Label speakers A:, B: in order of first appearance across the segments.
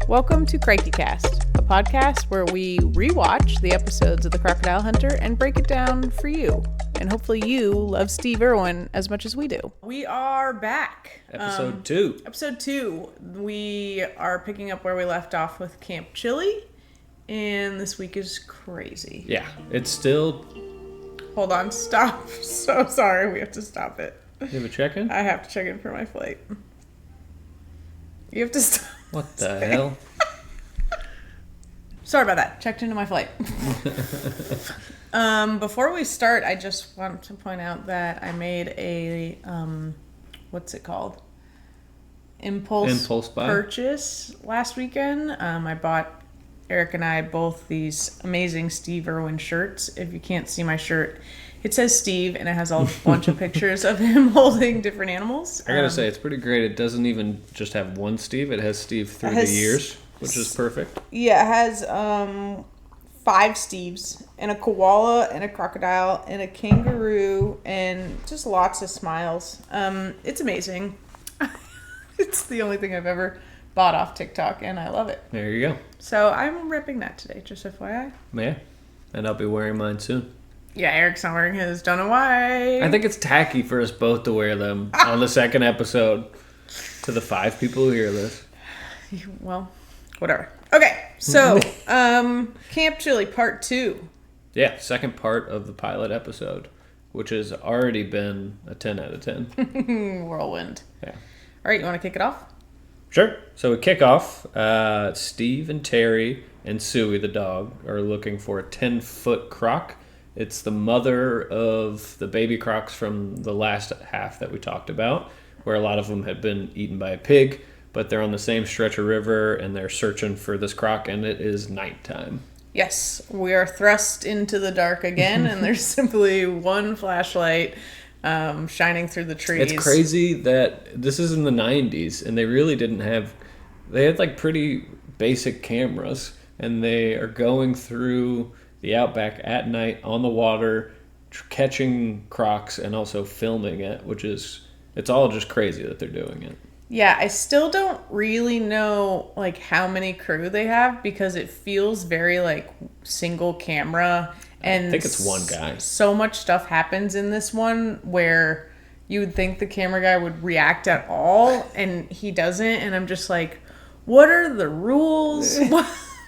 A: Welcome to CrikeyCast, a podcast where we rewatch the episodes of The Crocodile Hunter and break it down for you. And hopefully you love Steve Irwin as much as we do. We are back.
B: Episode 2.
A: Episode 2. We are picking up where we left off with Camp Chili. And this week is crazy.
B: Yeah, it's still...
A: Hold on, stop. So sorry, we have to stop it.
B: You have a check-in?
A: I have to check in for my flight. You have to stop.
B: What the hell?
A: Sorry about that. Checked into my flight. Before we start, I just want to point out that I made a, what's it called? Impulse
B: buy
A: purchase last weekend. I bought Eric and I both these amazing Steve Irwin shirts. If you can't see my shirt, it says Steve, and it has a bunch of pictures of him holding different animals.
B: I gotta say, it's pretty great. It doesn't even just have one Steve. It has Steve through the years, which is perfect.
A: Yeah, it has 5 Steves, and a koala, and a crocodile, and a kangaroo, and just lots of smiles. It's amazing. It's the only thing I've ever bought off TikTok, and I love it.
B: There you go.
A: So I'm repping that today, just FYI.
B: Yeah, and I'll be wearing mine soon.
A: Yeah, Eric's not wearing his. Don't know why.
B: I think it's tacky for us both to wear them on the second episode to the 5 people who hear this.
A: Well, whatever. Okay, so Camp Chili Part 2.
B: Yeah, second part of the pilot episode, which has already been a 10 out of 10.
A: Whirlwind.
B: Yeah.
A: All right, you want to kick it off?
B: Sure. So we kick off. Steve and Terri and Suey, the dog, are looking for a 10-foot croc. It's the mother of the baby crocs from the last half that we talked about, where a lot of them had been eaten by a pig, but they're on the same stretch of river, and they're searching for this croc, and it is nighttime.
A: Yes, we are thrust into the dark again, and there's simply one flashlight shining through the trees.
B: It's crazy that this is in the 90s, and they really didn't have... They had, like, pretty basic cameras, and they are going through the outback at night on the water, catching crocs, and also filming it, which is... It's all just crazy that they're doing it.
A: Yeah, I still don't really know, like, how many crew they have, because it feels very, like, single camera. And
B: I think it's one guy.
A: So much stuff happens in this one where you would think the camera guy would react at all, and he doesn't. And I'm just like, what are the rules?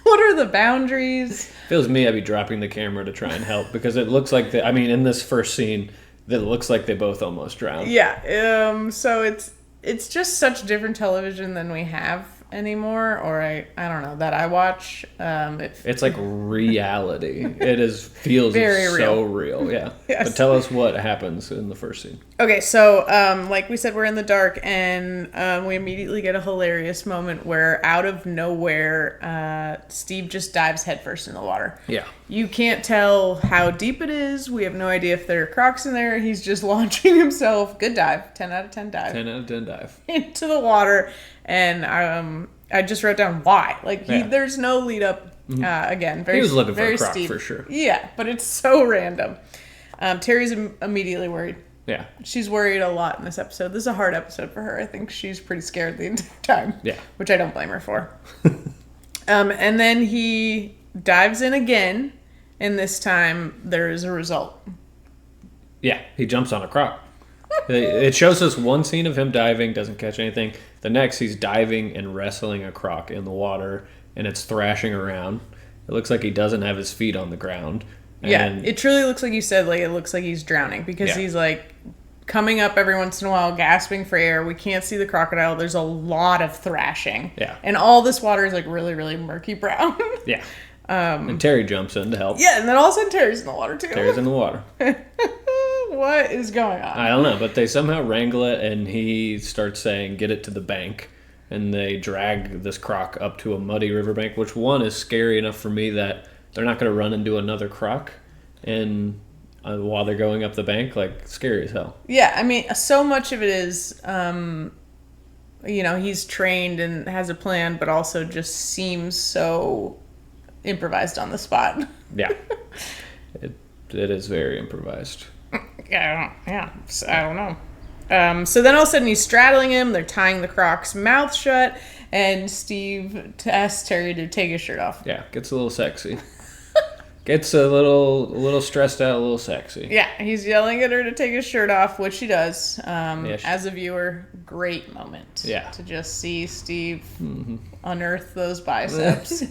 A: What are the boundaries?
B: Feels me, I'd be dropping the camera to try and help, because it looks like in this first scene, it looks like they both almost drowned.
A: Yeah. So it's just such different television than we have anymore, or I don't know, that I watch.
B: It's like reality. It feels
A: very
B: so real. Yeah.
A: Yes.
B: But tell us what happens in the first scene.
A: Okay, so like we said, we're in the dark, and we immediately get a hilarious moment where out of nowhere, Steve just dives headfirst in the water.
B: Yeah.
A: You can't tell how deep it is. We have no idea if there are crocs in there. He's just launching himself. Good dive. 10 out of 10 dive.
B: 10 out of 10 dive.
A: Into the water. And I just wrote down why. Like, there's no lead up. Again, very,
B: he was looking
A: very
B: for a croc
A: steep.
B: for sure.
A: Yeah, but it's so random. Terry's immediately worried.
B: Yeah.
A: She's worried a lot in this episode. This is a hard episode for her. I think she's pretty scared the entire time.
B: Yeah.
A: Which I don't blame her for. And then he dives in again, and this time there is a result.
B: Yeah, he jumps on a croc. It shows us one scene of him diving, doesn't catch anything. The next, he's diving and wrestling a croc in the water, and it's thrashing around. It looks like he doesn't have his feet on the ground.
A: Yeah, it truly looks like you said, like, it looks like he's drowning, because he's, like, coming up every once in a while, gasping for air. We can't see the crocodile. There's a lot of thrashing.
B: Yeah.
A: And all this water is, like, really, really murky brown.
B: Yeah. And Terry jumps in to help.
A: Yeah, and then all of a sudden Terry's in the water, too.
B: Terry's in the water.
A: What is going on?
B: I don't know, but they somehow wrangle it, and he starts saying, get it to the bank. And they drag this croc up to a muddy riverbank, which, one, is scary enough for me that they're not going to run into another croc and while they're going up the bank. Like, scary as hell.
A: Yeah, I mean, so much of it is, he's trained and has a plan, but also just seems so improvised on the spot.
B: Yeah. It is very improvised.
A: I don't know. So then all of a sudden he's straddling him. They're tying the Croc's mouth shut. And Steve asks Terry to take his shirt off.
B: Yeah, gets a little sexy. Gets a little stressed out, a little sexy.
A: Yeah, he's yelling at her to take his shirt off, which she does. As a viewer, great moment.
B: Yeah.
A: To just see Steve unearth those biceps.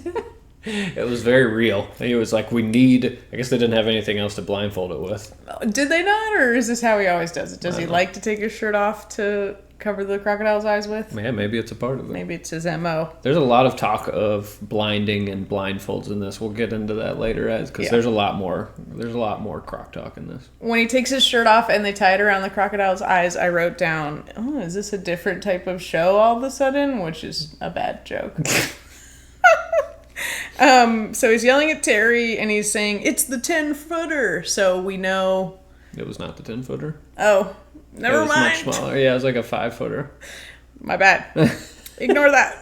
B: It was very real. He was like, I guess they didn't have anything else to blindfold it with.
A: Did they not, or is this how he always does it? Does he like to take his shirt off to cover the crocodile's eyes with?
B: Yeah, maybe it's a part of it.
A: Maybe it's his MO.
B: There's a lot of talk of blinding and blindfolds in this. We'll get into that later, because there's a lot more. There's a lot more croc talk in this.
A: When he takes his shirt off and they tie it around the crocodile's eyes, I wrote down, "Oh, is this a different type of show all of a sudden?" Which is a bad joke. So he's yelling at Terry and he's saying, "It's the 10-footer." So we know
B: it was not the 10-footer.
A: Oh, never mind.
B: It was much smaller. Yeah, it was like a 5-footer.
A: My bad. Ignore that.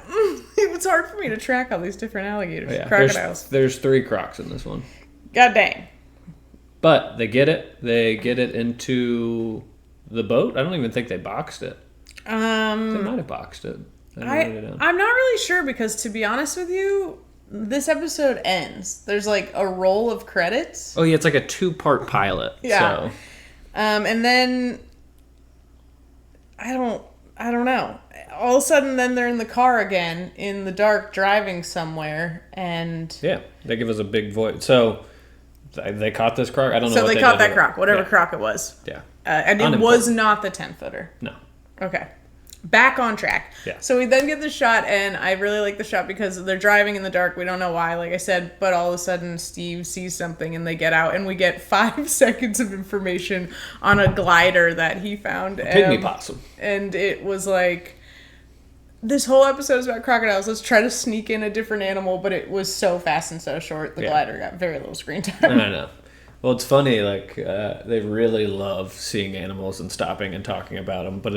A: It was hard for me to track all these different alligators, crocodiles.
B: There's 3 crocs in this one.
A: God dang.
B: But they get it. They get it into the boat. I don't even think they boxed it. They might have boxed it.
A: I'm not really sure because, to be honest with you, this episode ends. There's like a roll of credits.
B: Oh yeah, it's like a 2-part pilot.
A: Yeah.
B: So.
A: And then I don't know. All of a sudden, then they're in the car again in the dark, driving somewhere, and
B: yeah, they give us a big voice. So they caught this croc. I don't know.
A: So
B: what
A: they caught that croc, whatever croc it was.
B: Yeah.
A: And it was not the 10-footer.
B: No.
A: Okay. Back on track.
B: Yeah.
A: So we then get the shot, and I really like the shot because they're driving in the dark. We don't know why, like I said, but all of a sudden Steve sees something and they get out, and we get 5 seconds of information on a glider that he found.
B: Pygmy possum.
A: And it was like, this whole episode is about crocodiles. Let's try to sneak in a different animal, but it was so fast and so short. The glider got very little screen time.
B: I know. Well, it's funny, like, they really love seeing animals and stopping and talking about them, but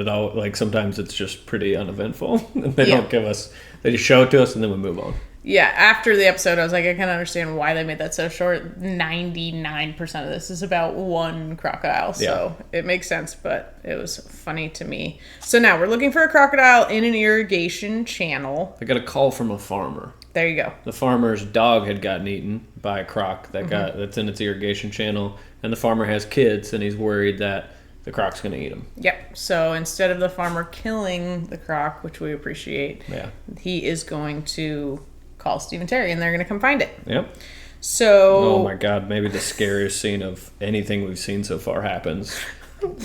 B: sometimes it's just pretty uneventful. They don't give us, they just show it to us and then we move on.
A: Yeah, after the episode, I was like, I can understand why they made that so short. 99% of this is about one crocodile, so it makes sense, but it was funny to me. So now we're looking for a crocodile in an irrigation channel.
B: I got a call from a farmer.
A: There you go.
B: The farmer's dog had gotten eaten by a croc that's in its irrigation channel, and the farmer has kids, and he's worried that the croc's going to eat him.
A: Yep. So instead of the farmer killing the croc, which we appreciate, he is going to call Steve and Terri, and they're going to come find it.
B: Yep.
A: So...
B: Oh my God, maybe the scariest scene of anything we've seen so far happens.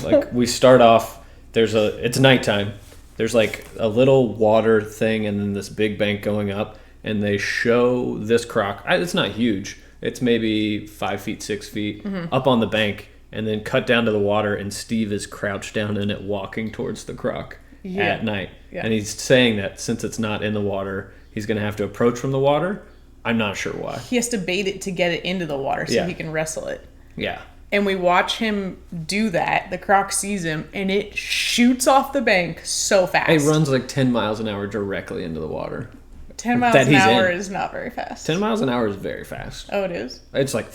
B: Like, we start off, it's nighttime. There's like a little water thing and then this big bank going up, and they show this croc. It's not huge. It's maybe 5 feet, 6 feet up on the bank, and then cut down to the water, and Steve is crouched down in it walking towards the croc at night. Yeah. And he's saying that since it's not in the water, he's going to have to approach from the water. I'm not sure why.
A: He has to bait it to get it into the water so he can wrestle it.
B: Yeah.
A: And we watch him do that. The croc sees him, and it shoots off the bank so fast.
B: It runs like 10 miles an hour directly into the water.
A: 10 miles an hour is not very fast.
B: 10 miles an hour is very fast.
A: Oh, it is?
B: It's like,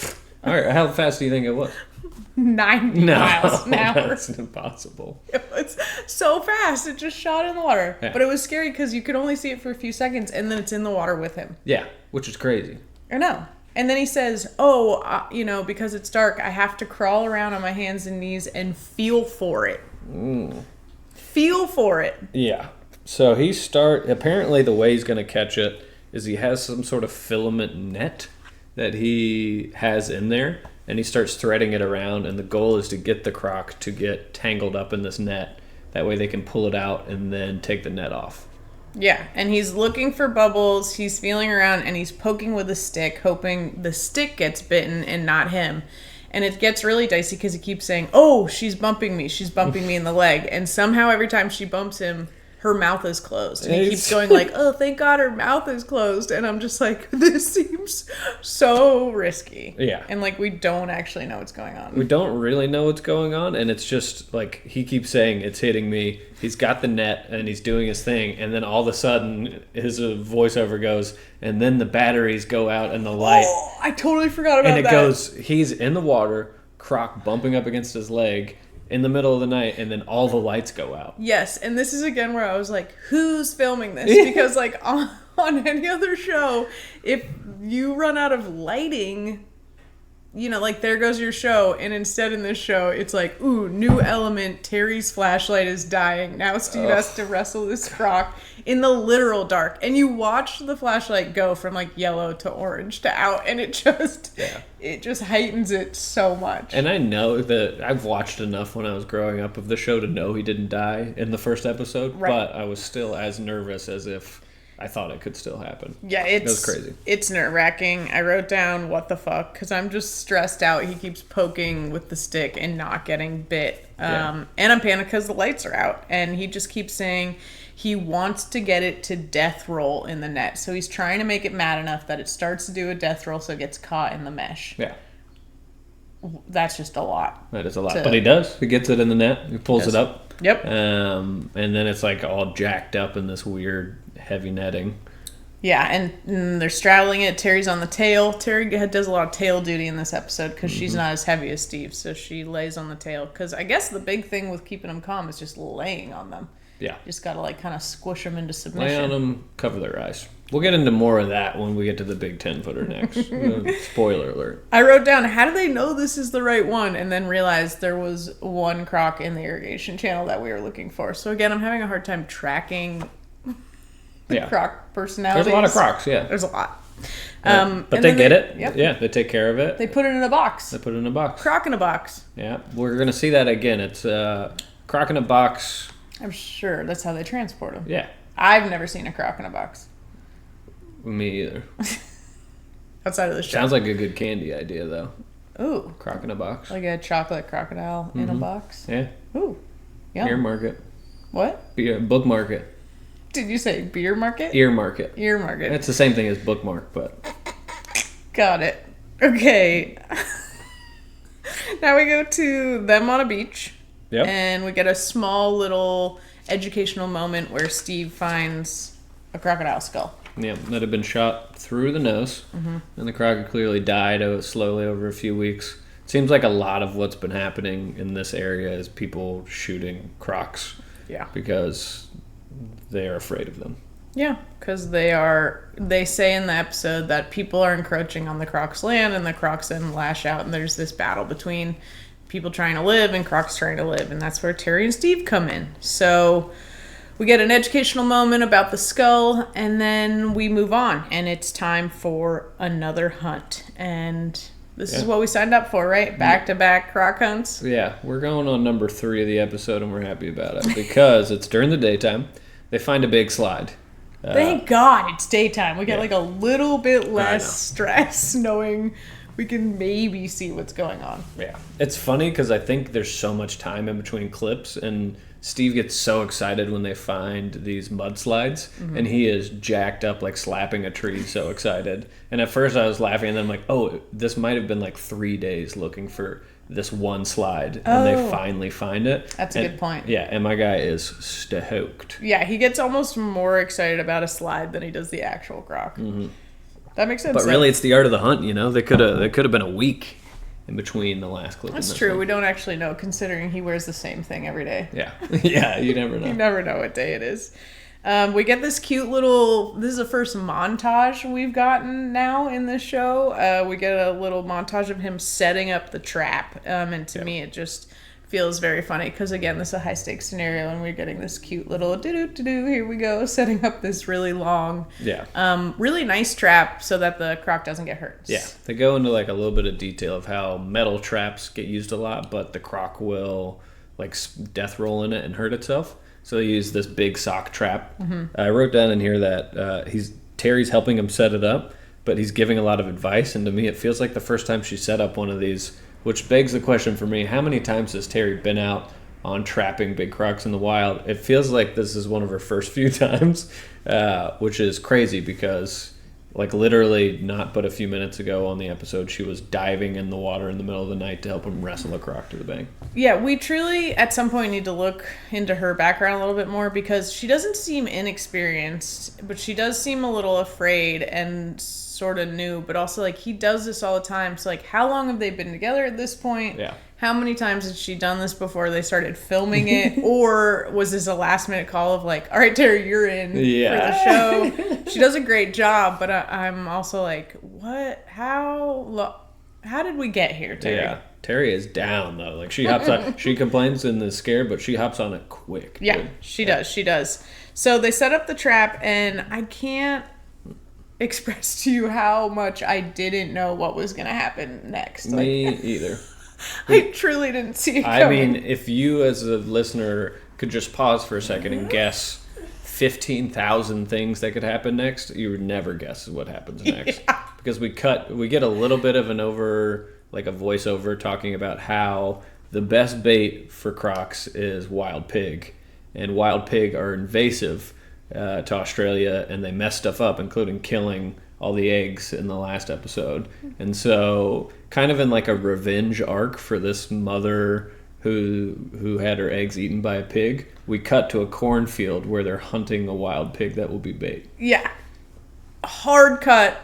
B: all right, how fast do you think it was?
A: 90 miles an hour.
B: That's impossible.
A: It was so fast. It just shot in the water. Yeah. But it was scary because you could only see it for a few seconds, and then it's in the water with him.
B: Yeah, which is crazy.
A: I know. And then he says, because it's dark, I have to crawl around on my hands and knees and feel for it. Feel for it.
B: Yeah. So apparently the way he's going to catch it is he has some sort of filament net that he has in there, and he starts threading it around, and the goal is to get the croc to get tangled up in this net. That way they can pull it out and then take the net off.
A: Yeah, and he's looking for bubbles, he's feeling around, and he's poking with a stick, hoping the stick gets bitten and not him. And it gets really dicey because he keeps saying, oh, she's bumping me in the leg. And somehow every time she bumps him, her mouth is closed. And he keeps going like, oh, thank God her mouth is closed. And I'm just like, this seems so risky.
B: Yeah.
A: And like, we don't actually know what's going on.
B: We don't really know what's going on. And it's just like, he keeps saying, it's hitting me. He's got the net and he's doing his thing. And then all of a sudden, his voiceover goes, and then the batteries go out and the light.
A: Oh, I totally forgot about that.
B: And it goes, he's in the water, croc bumping up against his leg. in the middle of the night, and then all the lights go out.
A: Yes, and this is again where I was like, who's filming this? Because like on any other show, if you run out of lighting, you know, like there goes your show, and instead in this show, it's like, ooh, new element, Terry's flashlight is dying. Now Steve has to wrestle this croc in the literal dark. And you watch the flashlight go from like yellow to orange to out, and it just heightens it so much.
B: And I know that I've watched enough when I was growing up of the show to know he didn't die in the first episode, right. But I was still as nervous as if I thought it could still happen. Yeah, it was crazy.
A: It's nerve-wracking. I wrote down, what the fuck, because I'm just stressed out. He keeps poking with the stick and not getting bit. And I'm panicked because the lights are out. And he just keeps saying he wants to get it to death roll in the net. So he's trying to make it mad enough that it starts to do a death roll so it gets caught in the mesh.
B: Yeah.
A: That's just a lot.
B: That is a lot. But he does. He gets it in the net. He pulls it up.
A: Yep.
B: And then it's like all jacked up in this weird heavy netting.
A: Yeah, and they're straddling it. Terry's on the tail. Terry does a lot of tail duty in this episode because she's not as heavy as Steve, so she lays on the tail. Because I guess the big thing with keeping them calm is just laying on them.
B: Yeah.
A: Just got to like kind of squish them into submission.
B: Lay on them, cover their eyes. We'll get into more of that when we get to the big 10-footer next. Spoiler alert.
A: I wrote down, how do they know this is the right one? And then realized there was one croc in the irrigation channel that we were looking for. So again, I'm having a hard time tracking croc personalities.
B: There's a lot of crocs, yeah.
A: There's a lot.
B: But they get it. Yep. Yeah, they take care of it.
A: They put it in a box. Croc in a box.
B: Yeah, we're going to see that again. It's croc in a box.
A: I'm sure that's how they transport them.
B: Yeah.
A: I've never seen a croc in a box.
B: Me either.
A: Outside of the show.
B: Sounds like a good candy idea, though.
A: Ooh.
B: Croc in a box.
A: Like a chocolate crocodile in a box?
B: Yeah.
A: Ooh. Yum.
B: Ear market.
A: What?
B: Book market.
A: Did you say beer market?
B: Ear market.
A: Ear market.
B: It's the same thing as bookmark, but...
A: Got it. Okay. Now we go to them on a beach.
B: Yep.
A: And we get a small little educational moment where Steve finds a crocodile skull.
B: Yeah, that had been shot through the nose. Mm-hmm. And the croc had clearly died slowly over a few weeks. It seems like a lot of what's been happening in this area is people shooting crocs.
A: Yeah.
B: Because they are afraid of them.
A: Yeah, because they say in the episode that people are encroaching on the croc's land and the crocs then lash out, and there's this battle between people trying to live and crocs trying to live, and that's where Terry and Steve come in. So we get an educational moment about the skull, and then we move on, and it's time for another hunt. And this is what we signed up for, right? Back-to-back croc hunts.
B: Yeah, we're going on number 3 of the episode, and we're happy about it because it's during the daytime. They find a big slide.
A: Thank God it's daytime. We get like a little bit less stress knowing we can maybe see what's going on.
B: Yeah. It's funny because I think there's so much time in between clips, and Steve gets so excited when they find these mudslides, and he is jacked up, like slapping a tree, so excited. And at first I was laughing, and then I'm like, oh, this might have been like 3 days looking for this one slide, and they finally find it.
A: That's a good point.
B: Yeah, and my guy is stoked.
A: Yeah, he gets almost more excited about a slide than he does the actual croc. Mm-hmm. That makes sense.
B: But really, it's the art of the hunt, you know? They could have been a week in between the last clip.
A: That's true. We don't actually know, considering he wears the same thing every day.
B: Yeah. Yeah, you never know.
A: You never know what day it is. We get this cute little... This is the first montage we've gotten now in this show. We get a little montage of him setting up the trap. And to me, it just feels very funny. Because, again, this is a high-stakes scenario. And we're getting this cute little do-do-do-do. Here we go. Setting up this really long... really nice trap so that the croc doesn't get hurt.
B: Yeah. They go into, like, a little bit of detail of how metal traps get used a lot. But the croc will, like, death roll in it and hurt itself. So they use this big sock trap. Mm-hmm. I wrote down in here that Terry's helping him set it up, but he's giving a lot of advice. And to me, it feels like the first time she set up one of these, which begs the question for me, how many times has Terry been out on trapping big crocs in the wild? It feels like this is one of her first few times, which is crazy because, like, literally not but a few minutes ago on the episode, she was diving in the water in the middle of the night to help him wrestle a croc to the bank. Yeah,
A: we truly, at some point, need to look into her background a little bit more because she doesn't seem inexperienced, but she does seem a little afraid and sort of new, but also like he does this all the time. So like, how long have they been together at this point?
B: Yeah.
A: How many times had she done this before they started filming it? Or was this a last minute call of like, all right, Terri, you're in for the show? She does a great job, but I'm also like, what? How did we get here, Terri?
B: Yeah. Terri is down though. Like she hops on. She complains and is scared, but she hops on it quick.
A: Yeah,
B: dude.
A: she does. She does. So they set up the trap, and I can't express to you how much I didn't know what was going to happen next.
B: Me either.
A: I truly didn't see it coming.
B: I mean, if you as a listener could just pause for a second and guess 15,000 things that could happen next, you would never guess what happens next.
A: Yeah.
B: Because we get a little bit of a voiceover talking about how the best bait for crocs is wild pig. And wild pig are invasive to Australia, and they mess stuff up, including killing all the eggs in the last episode. And so, kind of in like a revenge arc for this mother who had her eggs eaten by a pig, we cut to a cornfield where they're hunting a wild pig that will be bait.
A: Yeah. Hard cut,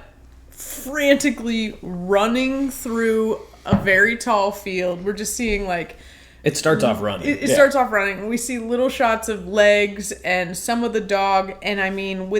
A: frantically running through a very tall field. We're just seeing like...
B: It starts off running.
A: It starts off running. We see little shots of legs and some of the dog. And I mean,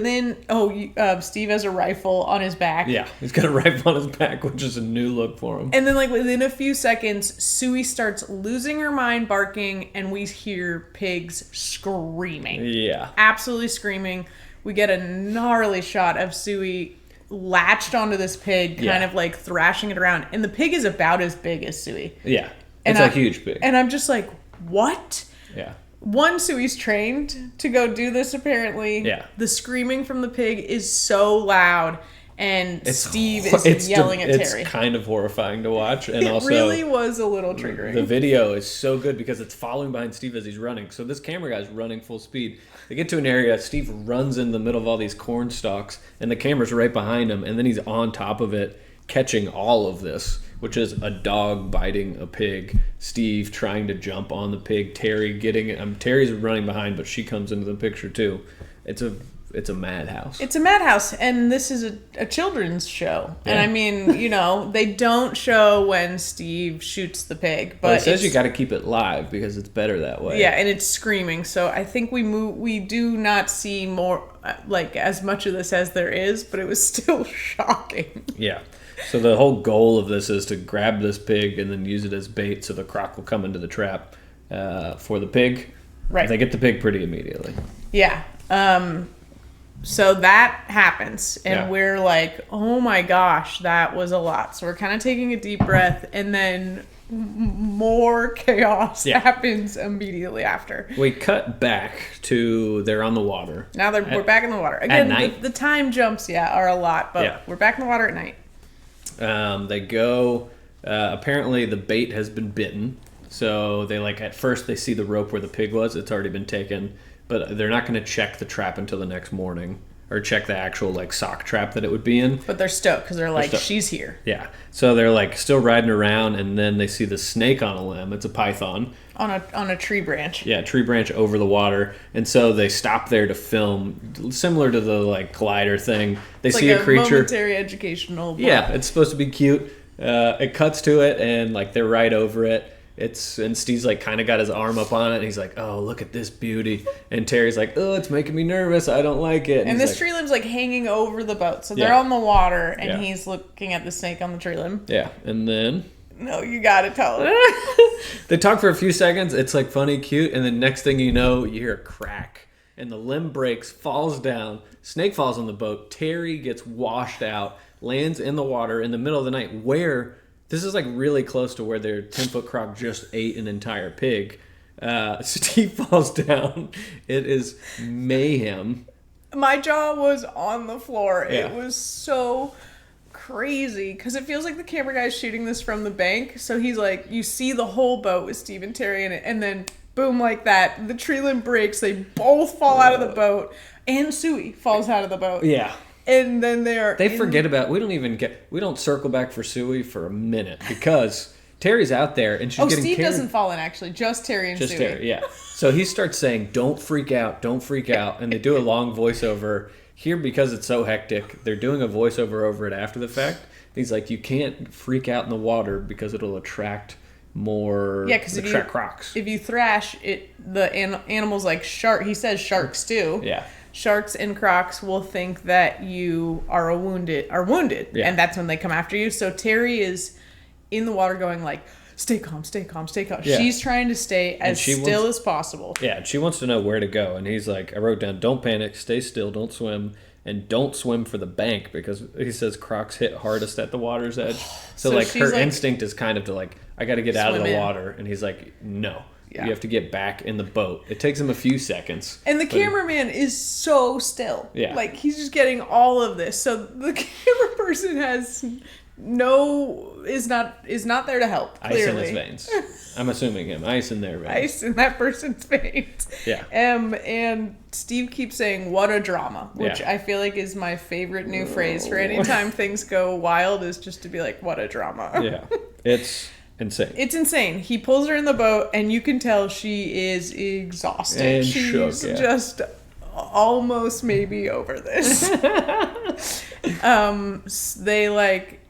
A: Steve has a rifle on his back.
B: Yeah, he's got a rifle on his back, which is a new look for him.
A: And then like within a few seconds, Suey starts losing her mind barking, and we hear pigs screaming.
B: Yeah.
A: Absolutely screaming. We get a gnarly shot of Suey latched onto this pig, kind of like thrashing it around. And the pig is about as big as Suey.
B: Yeah. It's a huge pig.
A: And I'm just like, what?
B: Yeah.
A: One, Suey's trained to go do this, apparently.
B: Yeah.
A: The screaming from the pig is so loud. And Steve is yelling at Terri.
B: It's kind of horrifying to watch. And
A: it really was a little triggering.
B: The video is so good because it's following behind Steve as he's running. So this camera guy's running full speed. They get to an area, Steve runs in the middle of all these corn stalks, and the camera's right behind him, and then he's on top of it, catching all of this, which is a dog biting a pig, Steve trying to jump on the pig, Terri getting it. Terri's running behind, but she comes into the picture too. It's a madhouse.
A: It's a madhouse, and this is a children's show. Yeah. And I mean, they don't show when Steve shoots the pig, but
B: it says you got to keep it live because it's better that way.
A: Yeah, and it's screaming. So I think we do not see more like as much of this as there is, but it was still shocking.
B: Yeah. So the whole goal of this is to grab this pig and then use it as bait so the croc will come into the trap for the pig.
A: Right.
B: They get the pig pretty immediately.
A: Yeah. So that happens, and we're like, oh my gosh, that was a lot. So we're kind of taking a deep breath, and then more chaos happens immediately after.
B: We cut back to they're on the water.
A: Now we're back in the water. Again,
B: at night.
A: The time jumps, are a lot, but we're back in the water at night.
B: They go, apparently the bait has been bitten. So they at first they see the rope where the pig was. It's already been taken. But they're not going to check the trap until the next morning. Or check the actual sock trap that it would be in.
A: But they're stoked because they're like, she's here.
B: Yeah. So they're still riding around, and then they see the snake on a limb. It's a python.
A: On a tree branch.
B: Yeah, tree branch over the water. And so they stop there to film, similar to the glider thing. They see a creature.
A: Momentary educational book.
B: Yeah, it's supposed to be cute. It cuts to it, and they're right over it. And Steve's kind of got his arm up on it, and he's like, oh, look at this beauty. And Terri's like, oh, it's making me nervous. I don't like it.
A: And this tree limb's hanging over the boat. So they're on the water, and he's looking at the snake on the tree limb.
B: Yeah. And then...
A: No, you gotta tell him.
B: They talk for a few seconds. It's funny, cute. And then next thing you know, you hear a crack. And the limb breaks, falls down. Snake falls on the boat. Terri gets washed out, lands in the water in the middle of the night where... This is really close to where their 10-foot croc just ate an entire pig. Steve falls down. It is mayhem.
A: My jaw was on the floor.
B: Yeah.
A: It was so crazy because it feels like the camera guy's shooting this from the bank. So he's you see the whole boat with Steve and Terri in it, and then boom, like that, the tree limb breaks. They both fall out of the boat, and Suey falls out of the boat.
B: Yeah.
A: And then they
B: forget about... We don't circle back for Suey for a minute because Terri's out there and she's getting
A: Steve
B: carried.
A: doesn't fall in, actually. Just Terri and Suey.
B: Just Terri, yeah. So he starts saying, don't freak out, don't freak out. And they do a long voiceover. Here, because it's so hectic, they're doing a voiceover over it after the fact. He's like, you can't freak out in the water because it'll attract more.
A: Yeah, because
B: attract crocs.
A: If you thrash it, the animals like shark. He says sharks too.
B: Yeah.
A: Sharks and crocs will think that you are wounded,
B: yeah.
A: and that's when they come after you. So Terri is in the water going like, stay calm, stay calm, stay calm. Yeah. She's trying to stay as still as possible.
B: Yeah, she wants to know where to go. And he's like, I wrote down, don't panic, stay still, don't swim, and don't swim for the bank, because he says crocs hit hardest at the water's edge. So like her instinct is kind of to like, I got to get out of the water. And he's like, no. Yeah. You have to get back in the boat. It takes him a few seconds.
A: And the cameraman is so still.
B: Yeah.
A: Like, he's just getting all of this. So the camera person is not there to help, clearly.
B: Ice in his veins. I'm assuming him. Ice in their veins.
A: Ice in that person's veins.
B: Yeah.
A: And Steve keeps saying, what a drama, which I feel like is my favorite new phrase for any time things go wild, is just to be like, what a drama.
B: Yeah. It's insane.
A: It's insane. He pulls her in the boat, and you can tell she is exhausted.
B: And
A: she's
B: shook,
A: just almost maybe over this. They like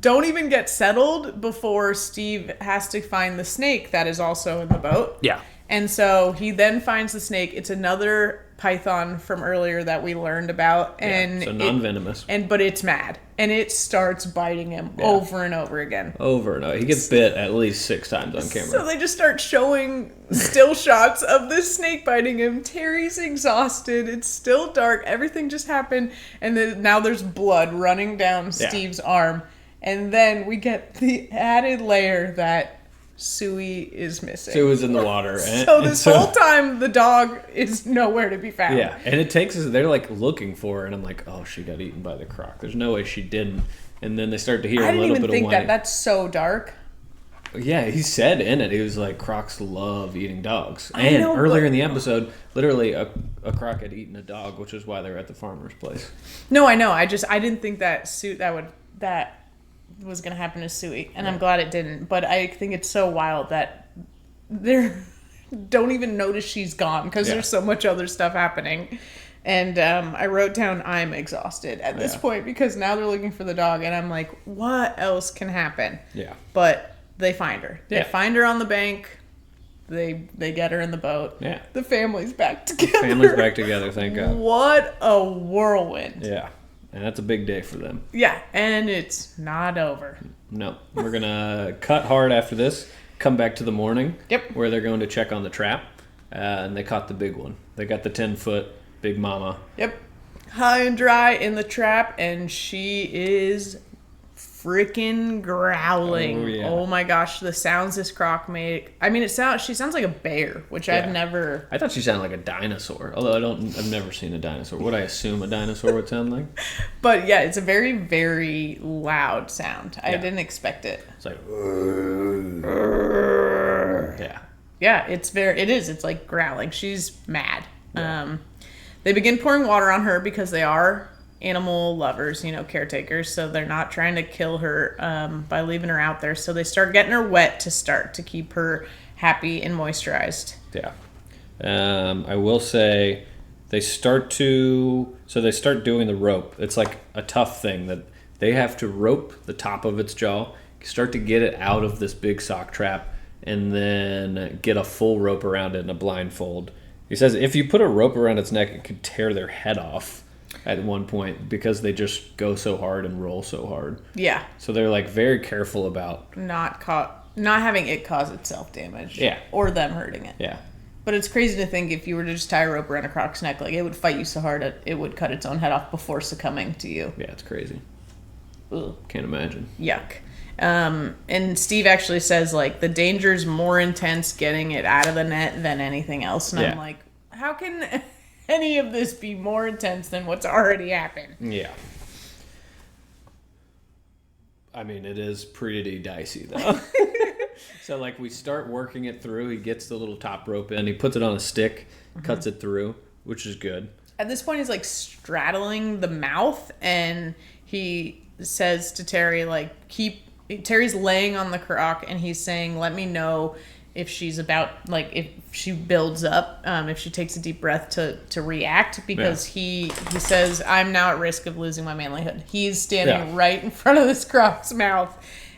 A: don't even get settled before Steve has to find the snake that is also in the boat.
B: Yeah.
A: And so he then finds the snake. It's another python from earlier that we learned about, and
B: so non-venomous.
A: But it's mad, and it starts biting him over and over again.
B: Over and over. He gets bit at least 6 times on camera.
A: So they just start showing still shots of this snake biting him. Terry's exhausted. It's still dark. Everything just happened, and then now there's blood running down Steve's arm, and then we get the added layer that Suey is missing.
B: Suey was in the water.
A: So this whole time, the dog is nowhere to be found.
B: Yeah, and it takes us, they're like looking for her, and I'm like, oh, she got eaten by the croc. There's no way she didn't. And then they start to hear a little bit of whining.
A: I didn't even think that's so dark.
B: Yeah, he said in it, he was like, crocs love eating dogs. And earlier in the episode, literally a croc had eaten a dog, which is why they were at the farmer's place.
A: No, I know. I didn't think that was going to happen to Suey, and I'm glad it didn't. But I think it's so wild that they don't even notice she's gone because there's so much other stuff happening. And I wrote down, I'm exhausted at this point, because now they're looking for the dog, and I'm like, what else can happen? Yeah. But they find her. They find her on the bank. They get her in the boat. Yeah. The family's back together.
B: Family's back together, thank God.
A: What a whirlwind.
B: Yeah. And that's a big day for them.
A: Yeah, and it's not over.
B: No. We're going to cut hard after this, come back to the morning.
A: Yep.
B: Where they're going to check on the trap. And they caught the big one. They got the 10-foot big mama.
A: Yep. High and dry in the trap, and she is freaking growling. Oh, yeah. Oh my gosh, the sounds this croc made. I mean, she sounds like a bear, which I've never...
B: I thought she sounded like a dinosaur, although I've never seen a dinosaur. What I assume a dinosaur would sound like.
A: But yeah, it's a very, very loud sound. I didn't expect it.
B: It's like... Yeah.
A: Yeah, it is. It's like growling. She's mad. Yeah. They begin pouring water on her because they are animal lovers, caretakers, so they're not trying to kill her by leaving her out there. So they start getting her wet to keep her happy and moisturized.
B: Yeah. I will say they start doing the rope. It's like a tough thing that they have to rope the top of its jaw, start to get it out of this big sock trap, and then get a full rope around it in a blindfold. He says if you put a rope around its neck, it could tear their head off at one point because they just go so hard and roll so hard. Yeah. So they're like very careful about
A: not having it cause itself damage.
B: Yeah.
A: Or them hurting it.
B: Yeah.
A: But it's crazy to think if you were to just tie a rope around a croc's neck, like it would fight you so hard that it would cut its own head off before succumbing to you.
B: Yeah, it's crazy.
A: Ugh.
B: Can't imagine.
A: Yuck. And Steve actually says, like, the danger's more intense getting it out of the net than anything else. And I'm like, how can any of this be more intense than what's already happened?
B: Yeah. I mean, it is pretty dicey, though. So, like, we start working it through. He gets the little top rope in. He puts it on a stick, cuts it through, which is good.
A: At this point, he's, like, straddling the mouth, and he says to Terri, like, Terry's laying on the croc, and he's saying, let me know if she's about, like, if she builds up, if she takes a deep breath to react, because he says, I'm now at risk of losing my manlyhood. He's standing right in front of this croc's mouth,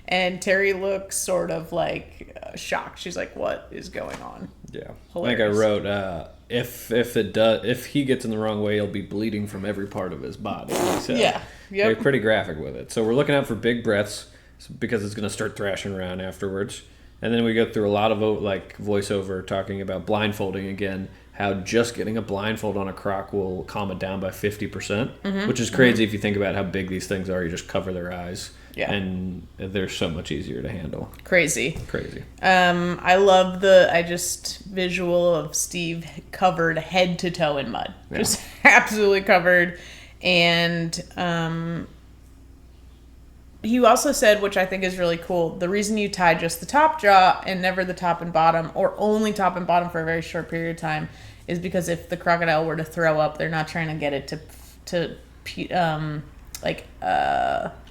A: and Terri looks sort of like shocked. She's like, what is going on?
B: Yeah.
A: Hilarious.
B: Like I wrote, if he gets in the wrong way, he'll be bleeding from every part of his body. So they're pretty graphic with it. So we're looking out for big breaths because it's going to start thrashing around afterwards. And then we go through a lot of voiceover talking about blindfolding again, how just getting a blindfold on a croc will calm it down by 50%, which is crazy if you think about how big these things are. You just cover their eyes, and they're so much easier to handle.
A: Crazy.
B: I
A: love the visual of Steve covered head to toe in mud, just absolutely covered. And he also said, which I think is really cool, the reason you tie just the top jaw and never the top and bottom, or only top and bottom for a very short period of time, is because if the crocodile were to throw up, they're not trying to get it to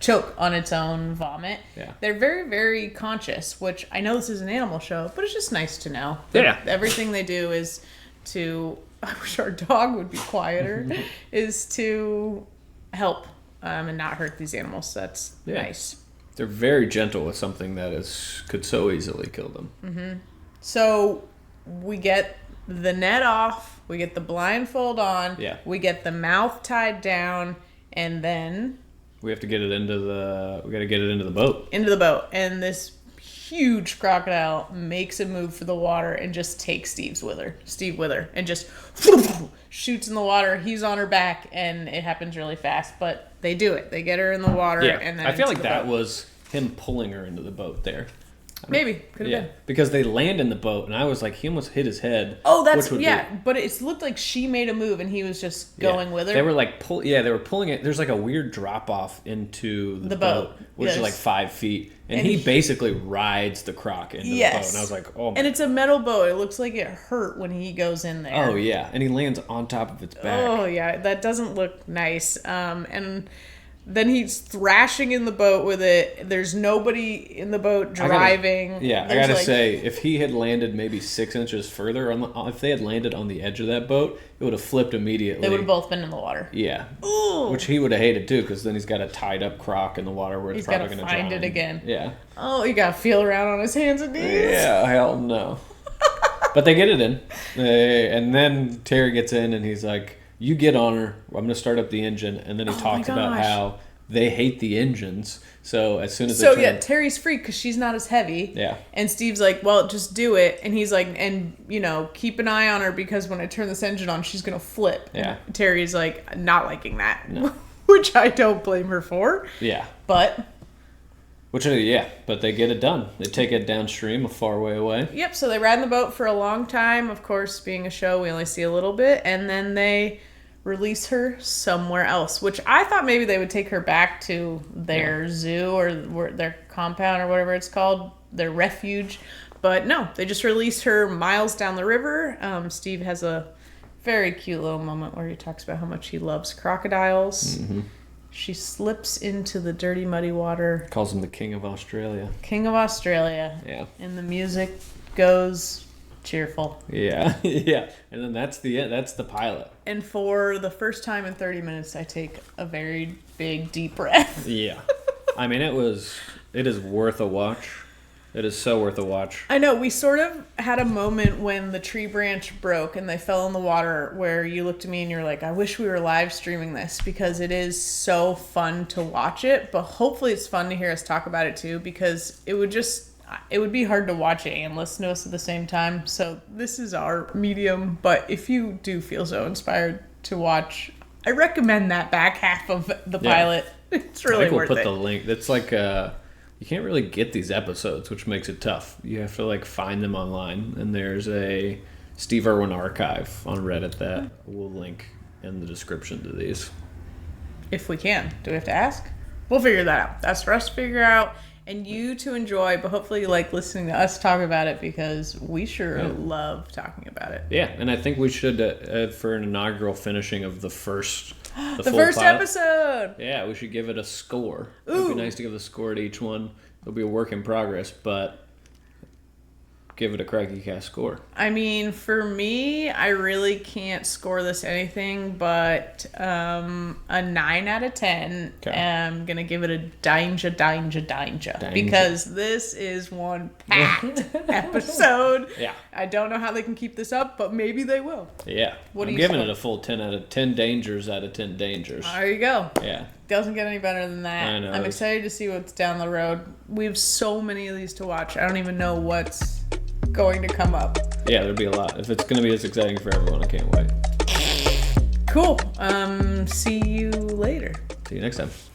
A: choke on its own vomit. Yeah. They're very, very conscious, which I know this is an animal show, but it's just nice to know. Everything they do is to, I wish our dog would be quieter, is to help and not hurt these animals. That's nice.
B: They're very gentle with something that could so easily kill them.
A: So we get the net off, we get the blindfold on, we get the mouth tied down, and then
B: we have to get it into the boat.
A: Into the boat, and this huge crocodile makes a move for the water and just takes Steve with her, and just shoots in the water. He's on her back, and it happens really fast, but they do it. They get her in the water, and then
B: I feel like that was him pulling her into the boat there.
A: Maybe. Could have been.
B: Because they land in the boat, and I was like, he almost hit his head.
A: Oh, but it looked like she made a move, and he was just going with her.
B: They were like, they were pulling it. There's like a weird drop-off into the boat, which is like 5 feet. And he basically rides the croc into the boat. And I was like, oh my.
A: And it's a metal boat. It looks like it hurt when he goes in there.
B: Oh, yeah. And he lands on top of its back.
A: Oh, yeah. That doesn't look nice. And then he's thrashing in the boat with it. There's nobody in the boat driving.
B: I gotta say, if he had landed maybe 6 inches further, if they had landed on the edge of that boat, it would have flipped immediately.
A: They would have both been in the water.
B: Yeah.
A: Ooh.
B: Which he would have hated too, because then he's got a tied up croc in the water where it's probably going to drown.
A: He's got to find it again.
B: Yeah.
A: Oh, you got to feel around on his hands and knees.
B: Yeah, hell no. But they get it in. And then Terri gets in and he's like, you get on her. I'm going to start up the engine. And then he talks about how they hate the engines. So as soon as
A: Terri's free because she's not as heavy.
B: Yeah.
A: And Steve's like, well, just do it. And he's like, and, keep an eye on her because when I turn this engine on, she's going to flip.
B: Yeah.
A: And Terri's like, not liking that. No. Which I don't blame her for.
B: Yeah.
A: But
B: they get it done. They take it downstream a far way away.
A: Yep, so they ride in the boat for a long time. Of course, being a show, we only see a little bit. And then they release her somewhere else, which I thought maybe they would take her back to their zoo or their compound or whatever it's called, their refuge. But no, they just release her miles down the river. Steve has a very cute little moment where he talks about how much he loves crocodiles. Mm-hmm. She slips into the dirty, muddy water.
B: Calls him the King of Australia.
A: King of Australia.
B: Yeah.
A: And the music goes cheerful.
B: Yeah, yeah. And then that's the pilot.
A: And for the first time in 30 minutes, I take a very big, deep breath.
B: Yeah. I mean, it is worth a watch. It is so worth a watch.
A: I know. We sort of had a moment when the tree branch broke and they fell in the water where you looked at me and you're like, I wish we were live streaming this because it is so fun to watch it. But hopefully it's fun to hear us talk about it too because it would be hard to watch it and listen to us at the same time. So this is our medium. But if you do feel so inspired to watch, I recommend that back half of the pilot. It's really worth it.
B: We'll put the link. It's like... you can't really get these episodes, which makes it tough. You have to find them online, and there's a Steve Irwin archive on Reddit that we'll link in the description to these. If we can. Do we have to ask? We'll figure that out. That's for us to figure out and you to enjoy, but hopefully you like listening to us talk about it because we love talking about it. Yeah, and I think we should, for an inaugural finishing of the first... The first pilot episode. Yeah, we should give it a score. It would be nice to give the score to each one. It'll be a work in progress, but give it a CrikeyCast score?
A: I mean, for me, I really can't score this anything but a 9 out of 10.
B: Okay.
A: I'm going to give it a danger. Because this is one packed episode.
B: Yeah.
A: I don't know how they can keep this up, but maybe they will.
B: Yeah. I'm giving it a full 10 out of 10 dangers out of 10 dangers.
A: There you go.
B: Yeah.
A: Doesn't get any better than that.
B: I know.
A: I'm excited to see what's down the road. We have so many of these to watch. I don't even know what's going to come up.
B: Yeah, there'll be a lot. If it's going to be as exciting for everyone, I can't wait.
A: Cool. See you later.
B: See you next time.